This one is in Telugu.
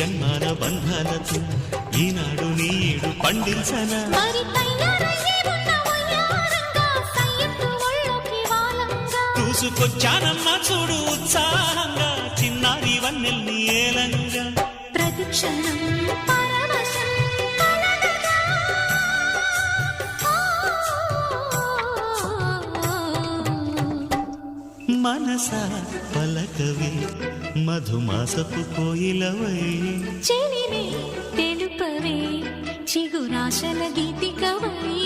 జన్మాల బంధాలతో ఈనాడు నీడు పండించనా చూసుకొచ్చానమ్మా చూడు ఉత్సాహంగా చిన్నారి వన్నెల్ని ఏలంగా ప్రతిక్షణం మనసా పలకవే మధుమాసపు కోయిలవై చెలివే తెలుపవే చిగురాశల గీతికవై